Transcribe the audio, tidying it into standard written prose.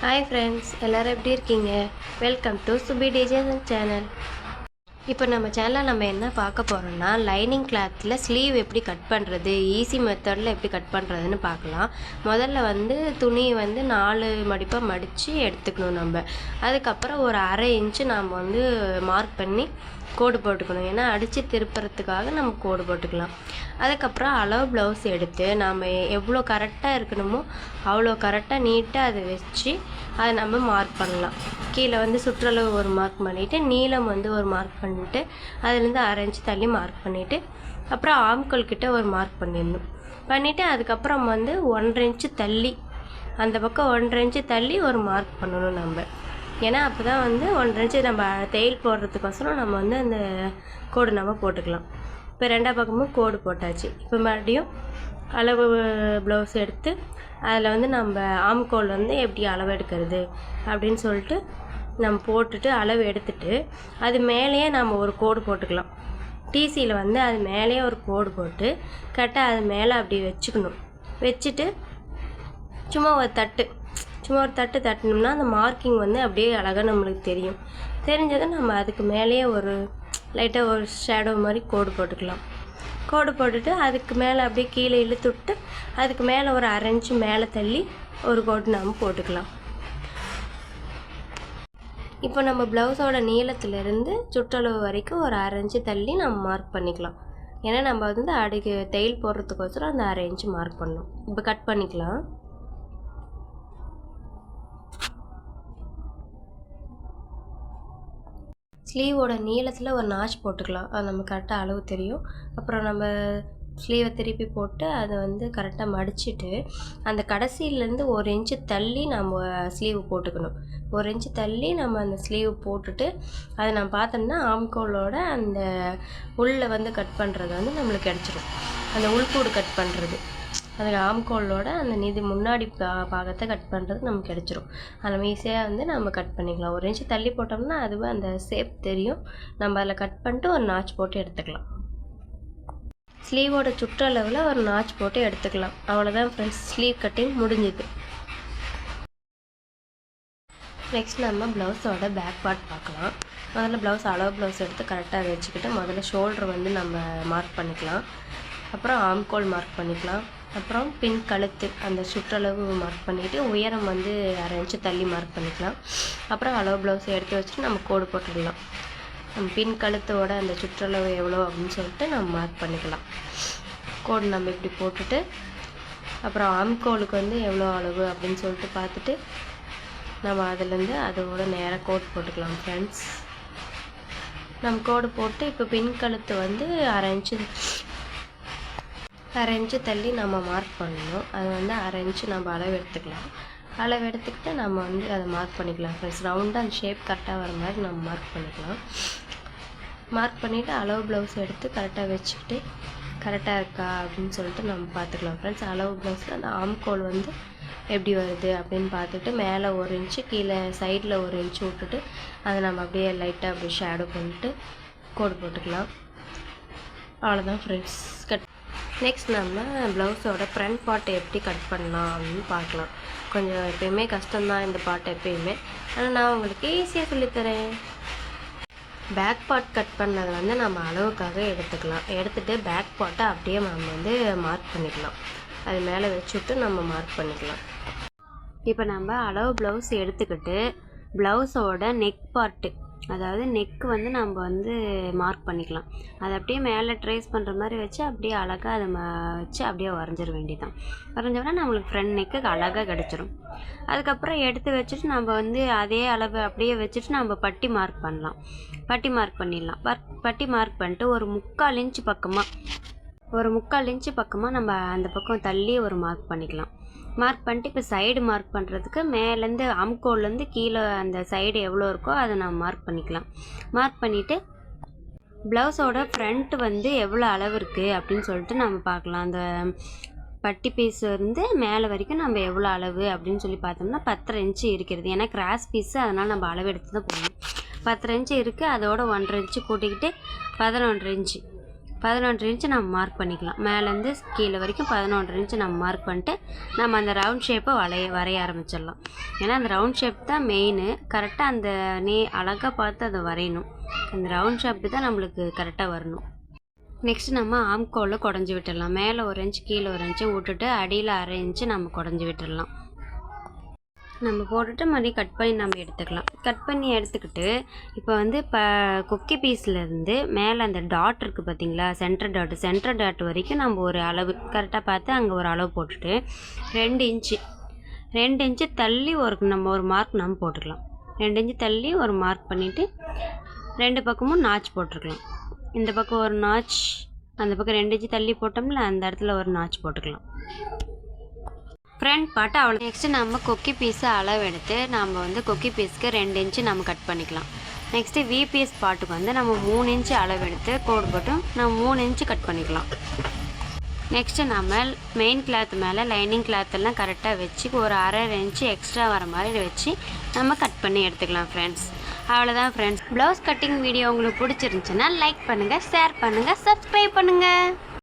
Hi friends, எல்லோரும் எப்படி இருக்கீங்க? வெல்கம் டு சுபி டிஜேசன் சேனல். இப்போ நம்ம சேனலில் நம்ம என்ன பார்க்க போகிறோம்னா, லைனிங் கிளாத்தில் ஸ்லீவ் எப்படி கட் பண்ணுறது, ஈஸி மெத்தடில் எப்படி கட் பண்ணுறதுன்னு பார்க்கலாம். முதல்ல துணியை 4 மடிப்பாக மடித்து எடுத்துக்கணும் நம்ம. அதுக்கப்புறம் ஒரு அரை இன்ச்சு நாம் மார்க் பண்ணி கோடு போட்டுக்கணும். ஏன்னா அடித்து திருப்புறதுக்காக நம்ம கோடு போட்டுக்கலாம். அதுக்கப்புறம் அளவு ப்ளவுஸ் எடுத்து நாம் எவ்வளோ கரெக்டாக இருக்கணுமோ அவ்வளோ கரெக்டாக நீட்டாக அதை வச்சு அதை நம்ம மார்க் பண்ணலாம். கீழே சுற்றளவு ஒரு மார்க் பண்ணிவிட்டு, நீளம் ஒரு மார்க் பண்ணிவிட்டு, அதுலேருந்து அரை இன்ச்சு தள்ளி மார்க் பண்ணிவிட்டு, அப்புறம் ஆம்கோல் கிட்ட ஒரு மார்க் பண்ணிவிட்டு அதுக்கப்புறம் 1.5 இன்ச்சு தள்ளி, அந்த பக்கம் 1.5 இன்ச்சு தள்ளி ஒரு மார்க் பண்ணணும் நம்ம. ஏன்னா அப்போ தான் 1.5 இன்ச்சு நம்ம தையல் போடுறதுக்கோசரம் நம்ம அந்த கோடு நம்ம போட்டுக்கலாம். இப்போ 2 பக்கமும் கோடு போட்டாச்சு. இப்போ மறுபடியும் அளவு ப்ளவுஸ் எடுத்து அதில் நம்ம ஆம்கோல் எப்படி அளவு எடுக்கிறது அப்படின்னு சொல்லிட்டு நம்ம போட்டுட்டு அளவு எடுத்துட்டு அது மேலேயே நம்ம ஒரு கோடு போட்டுக்கலாம். டிசியில் அது மேலேயே ஒரு கோடு போட்டு கரெக்டாக அது மேலே அப்படி வச்சுக்கணும். வச்சுட்டு சும்மா ஒரு தட்டு தட்டினோம்னா அந்த மார்க்கிங் அப்படியே அழகாக நம்மளுக்கு தெரியும். தெரிஞ்சதை நம்ம அதுக்கு மேலேயே ஒரு லைட்டாக ஒரு ஷேடோ மாதிரி கோடு போட்டுக்கலாம். கோடு போட்டுட்டு அதுக்கு மேலே அப்படியே கீழே இழுத்து விட்டு அதுக்கு மேலே ஒரு அரை இன்ச்சு மேலே தள்ளி ஒரு கோடு நம்ம போட்டுக்கலாம். இப்போ நம்ம ப்ளவுஸோட நீளத்துலேருந்து சுற்றளவு வரைக்கும் ஒரு அரை இன்ச்சு தள்ளி நம்ம மார்க் பண்ணிக்கலாம். ஏன்னா நம்ம அடுக்கு தையல் போடுறதுக்கோசரம் அந்த அரை இன்ச்சு மார்க் பண்ணணும். இப்போ கட் பண்ணிக்கலாம். ஸ்லீவோட நீளத்தில் ஒரு நாச் போட்டுக்கலாம். அது நம்ம கரெக்டாக அளவு தெரியும். அப்புறம் நம்ம ஸ்லீவை திருப்பி போட்டு அதை கரெக்டாக மடிச்சுட்டு அந்த கடைசியிலேருந்து 1 இன்ச்சு தள்ளி நம்ம ஸ்லீவ் போட்டுக்கணும். 1 இன்ச்சு தள்ளி நம்ம அந்த ஸ்லீவ் போட்டுட்டு அதை நம்ம பார்த்தோம்னா ஆம்கோலோட அந்த உள்ளே கட் பண்ணுறது நம்மளுக்கு கிடச்சிரும். அந்த உள்கூடு கட் பண்ணுறது, அந்த ஆம்கோலோட அந்த முன்னாடி பாகத்தை கட் பண்ணுறது நமக்கு கிடச்சிரும். அதை நம்ம ஈஸியாக நம்ம கட் பண்ணிக்கலாம். 1 இன்ச்சு தள்ளி போட்டோம்னா அதுவே அந்த ஷேப் தெரியும். நம்ம அதில் கட் பண்ணிட்டு ஒரு நாச் போட்டு எடுத்துக்கலாம். ஸ்லீவோட சுற்றளவில் ஒரு நாச் போட்டு எடுத்துக்கலாம். அவ்வளோதான் ஃப்ரெண்ட்ஸ், ஸ்லீவ் கட்டிங் முடிஞ்சுது. நெக்ஸ்ட் நம்ம ப்ளவுஸோட பேக் பார்ட் பார்க்கலாம். முதல்ல அளவு ப்ளவுஸ் எடுத்து கரெக்டாக வச்சுக்கிட்டு முதல்ல ஷோல்டர் நம்ம மார்க் பண்ணிக்கலாம். அப்புறம் ஆம்கோல் மார்க் பண்ணிக்கலாம். அப்புறம் பின் கழுத்து அந்த சுற்றளவு மார்க் பண்ணிவிட்டு உயரம் அரை இன்ச்சு தள்ளி மார்க் பண்ணிக்கலாம். அப்புறம் அளவு ப்ளவுஸை எடுத்து வச்சுட்டு நம்ம கோடு போட்டுடலாம். நம்ம பின் கழுத்தோட அந்த சுற்றளவு எவ்வளோ அப்படின்னு சொல்லிட்டு நம்ம மார்க் பண்ணிக்கலாம். கோடு நம்ம இப்படி போட்டுட்டு அப்புறம் ஆம்கோலுக்கு எவ்வளோ அளவு அப்படின்னு சொல்லிட்டு பார்த்துட்டு நம்ம அதுலேருந்து அதோட நேராக கோடு போட்டுக்கலாம் ஃப்ரெண்ட்ஸ். நம்ம கோடு போட்டு இப்போ பின் கழுத்து அரை இன்ச்சு தள்ளி நம்ம மார்க் பண்ணணும். அது அரை இன்ச்சு நம்ம அளவு எடுத்துக்கலாம். அளவு எடுத்துக்கிட்டு நம்ம அதை மார்க் பண்ணிக்கலாம் ஃப்ரெண்ட்ஸ். ரவுண்டாக அந்த ஷேப் கரெக்டாக வர மாதிரி நம்ம மார்க் பண்ணிக்கலாம். மார்க் பண்ணிவிட்டு அளவு ப்ளவுஸ் எடுத்து கரெக்டாக வச்சுக்கிட்டு கரெக்டாக இருக்கா அப்படின்னு சொல்லிட்டு நம்ம பார்த்துக்கலாம் ஃப்ரெண்ட்ஸ். அளவு ப்ளவுஸில் அந்த ஆம்கோல் எப்படி வருது அப்படின்னு பார்த்துட்டு மேலே 1 இன்ச்சு கீழே சைடில் 1 இன்ச்சு விட்டுட்டு அதை நம்ம அப்படியே லைட்டாக அப்படியே ஷேடோ பண்ணிட்டு கோடு போட்டுக்கலாம். அவ்வளோதான் ஃப்ரெண்ட்ஸ். நெக்ஸ்ட் நம்ம ப்ளவுஸோட ஃப்ரண்ட் பார்ட்டை எப்படி கட் பண்ணலாம் அப்படின்னு பார்க்கலாம். கொஞ்சம் எப்பயுமே கஷ்டம்தான் இந்த பார்ட் எப்பயுமே, ஆனால் நான் உங்களுக்கு ஈஸியாக சொல்லித்தரேன். பேக் பார்ட் கட் பண்ணதை நம்ம அளவுக்காக எடுத்துக்கலாம். எடுத்துகிட்டு பேக் பார்ட்டை அப்படியே நம்ம மார்க் பண்ணிக்கலாம். அது மேலே வச்சுட்டு நம்ம மார்க் பண்ணிக்கலாம். இப்போ நம்ம அளவு ப்ளவுஸ் எடுத்துக்கிட்டு ப்ளவுஸோட நெக் பார்ட்டு, அதாவது நெக்கு நம்ம மார்க் பண்ணிக்கலாம். அதை அப்படியே மேலே ட்ரேஸ் பண்ணுற மாதிரி வச்சு அப்படியே அழகாக அதை வச்சு அப்படியே வரைஞ்சிட வேண்டியதான். வரைஞ்சோம்னா நம்மளுக்கு ஃப்ரண்ட் நெக்கு அழகாக கிடச்சிரும். அதுக்கப்புறம் எடுத்து வச்சுட்டு நம்ம அதே அளவு அப்படியே வச்சுட்டு நம்ம பட்டி மார்க் பண்ணலாம். பட்டி மார்க் பண்ணிடலாம். பட்டி மார்க் பண்ணிட்டு ஒரு 3/4 இன்ச்சு பக்கமாக நம்ம அந்த பக்கம் தள்ளி ஒரு மார்க் பண்ணிக்கலாம். மார்க் பண்ணிட்டு இப்போ சைடு மார்க் பண்ணுறதுக்கு மேலேருந்து ஆம்கோல்லேருந்து கீழே அந்த சைடு எவ்வளோ இருக்கோ அதை நம்ம மார்க் பண்ணிக்கலாம். மார்க் பண்ணிவிட்டு ப்ளவுஸோட ஃப்ரண்ட்டு எவ்வளோ அளவு இருக்குது அப்படின்னு சொல்லிட்டு நம்ம பார்க்கலாம். அந்த பட்டி பீஸ் மேலே வரைக்கும் நம்ம எவ்வளோ அளவு அப்படின்னு சொல்லி பார்த்தோம்னா 10.5 இன்ச்சு இருக்கிறது. ஏன்னா கிராஸ் பீஸு, அதனால் நம்ம அளவு எடுத்து தான் போகணும். 10.5 இன்ச்சு இருக்குது. அதோட 1.5 இன்ச்சு கூட்டிக்கிட்டு 11.5 இன்ச்சு. 11 இன்ச்சு நம்ம மார்க் பண்ணிக்கலாம். மேலேருந்து கீழே வரைக்கும் 11 இன்ச்சு நம்ம மார்க் பண்ணிட்டு நம்ம அந்த ரவுண்ட் ஷேப்பை வரைய ஆரம்பிச்சிடலாம். ஏன்னா அந்த ரவுண்ட் ஷேப் தான் மெயின். கரெக்டாக அந்த அழகாக பார்த்து அதை வரையணும். அந்த ரவுண்ட் ஷேப்பு தான் நம்மளுக்கு கரெக்டாக வரணும். நெக்ஸ்ட் நம்ம ஆம்கோலில் குடஞ்சி விட்டுடலாம். மேலே 1 இன்ச்சு கீழே 1 இன்ச்சு விட்டுட்டு அடியில் 1/2 இன்ச்சு நம்ம குடஞ்சி விட்டுடலாம். நம்ம போட்டுட்டு மறுபடியும் கட் பண்ணி நம்ம எடுத்துக்கலாம். கட் பண்ணி எடுத்துக்கிட்டு இப்போ வந்து கொக்கி பீஸ்லேருந்து மேலே அந்த டாட் இருக்குது பார்த்தீங்களா, சென்டர் டாட் வரைக்கும் நம்ம ஒரு அளவு கரெக்டாக பார்த்து அங்கே ஒரு அளவு போட்டுட்டு 2 இன்ச்சு தள்ளி நம்ம ஒரு மார்க் நம்ம போட்டுக்கலாம். 2 இன்ச்சு தள்ளி ஒரு மார்க் பண்ணிவிட்டு 2 பக்கமும் நாச் போட்டுருக்கலாம். இந்த பக்கம் ஒரு நாச், அந்த பக்கம் 2 இன்ச்சு தள்ளி போட்டோம்ல அந்த இடத்துல ஒரு நாச் போட்டுக்கலாம். ஃப்ரண்ட் பார்ட்டு அவ்வளோ. நெக்ஸ்ட்டு நம்ம கொக்கி பீஸை அளவு எடுத்து நம்ம வந்து கொக்கி பீஸ்க்கு 2 இன்ச்சு நம்ம கட் பண்ணிக்கலாம். நெக்ஸ்ட்டு விபிஎஸ் பார்ட்டுக்கு வந்து நம்ம 3 இன்ச்சு அளவு எடுத்து கோடு போட்டு நம்ம 3 இன்ச்சு கட் பண்ணிக்கலாம். நெக்ஸ்ட்டு நம்ம மெயின் கிளாத் மேலே லைனிங் கிளாத்தெல்லாம் கரெக்டாக வச்சு ஒரு 1/2 இன்ச்சு எக்ஸ்ட்ரா வர மாதிரி வச்சு நம்ம கட் பண்ணி எடுத்துக்கலாம் ஃப்ரெண்ட்ஸ். அவ்வளோதான் ஃப்ரெண்ட்ஸ். ப்ளவுஸ் கட்டிங் வீடியோ உங்களுக்கு பிடிச்சிருந்துச்சுன்னா லைக் பண்ணுங்கள், ஷேர் பண்ணுங்கள், சப்ஸ்கிரைப் பண்ணுங்கள்.